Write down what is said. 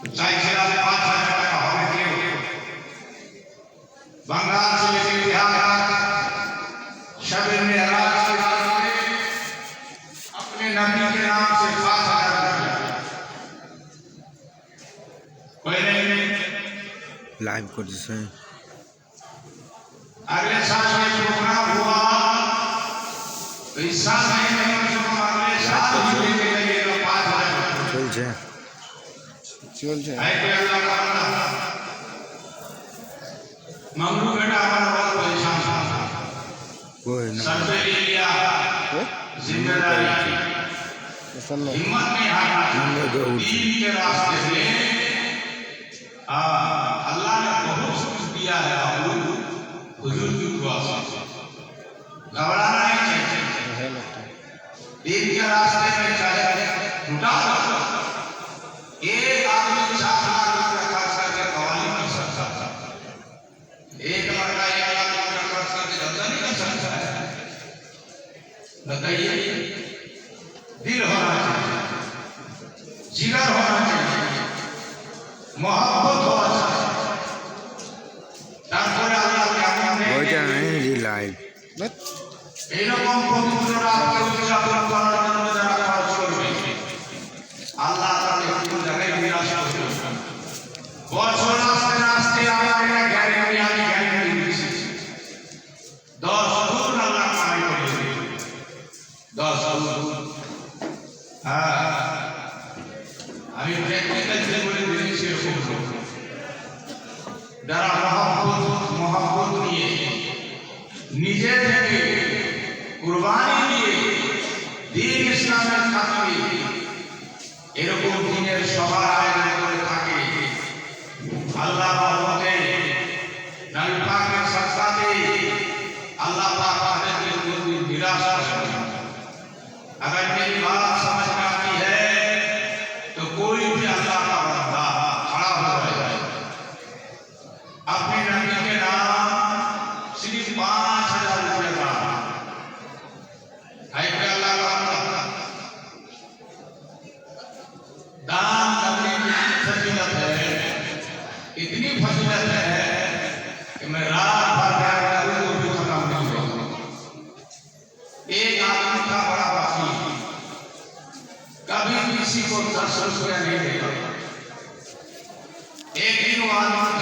চাইছিলাম 5,000 টাকা হবে কেউ बंगाल से लेकर बिहार शबे मेराज के रात में अपने नबी के नाम से 5,000 कोई नहीं लाइव कर दिसे अगले साल में प्रोग्राम हुआ तो इस साल नहीं जो अगले साल भी लेके जाइएगा 5,000 चलছে है कि अल्लाह का मंगरू बेटा हमारा बहुत परेशान था कोई ना सर पे ले लिया जिम्मेदारी हिम्मत नहीं हारना दीन के रास्ते में अल्लाह ने बहुत कुछ दिया है हुजूर की दुआ से घबराना नहीं चाहिए दीन के रास्ते में चाहे टूटा एक आदमी 4 लाख रुपया खर्च करके कवाली कर सकता था एक लड़का 1 लाख रुपया खर्च करके धंधा नहीं कर सकता है बताइए दिल होना चाहिए जिगर होना चाहिए मोहब्बत होना चाहिए तारপরে আল্লাহ কেমন ওইটা এই লাইভ এরকম পবিত্র রাতকে উদযাপন করার জন্য যারা খরচ করবে আল্লাহ তাদের কোন জায়গায় নিরাশ করবে বছর আসতে আসতে আমার একটা গ্যারান্টি আমি গ্যারান্টি দিচ্ছি 10 গুণ আল্লাহ কামাই করে দেবে 10 গুণ হ্যাঁ আমি প্র্যাকটিক্যাল যে বলে দিয়েছি এরকম যারা মহব্বত নিয়ে নিজে থেকে কুরবানি দিয়ে দ্বীন ইসলামের খাতিরে এরকম দিনের সবার আয়োজন করে থাকে আল্লাহ রহমতে নবী পাকের সাথে अल्लाह पाक ताদেরকে কোনদিন নিরাশ করে না अगर मेरी बात समझ में आती है तो कोई भी अल्लाह का बंदा खड़ा हो जाए अपने नबी के नाम सिर्फ 5,000 रुपये का है कि अल्लाह का बंदा दान करने की फजीलत है इतनी फजीलत है कि मैं रात भर बैठ करूं तो भी खत्म नहीं होगा एक आदमी का बड़ा बाकी कभी किसी को 10 रुपया नहीं देगा एक दिन वो आदमी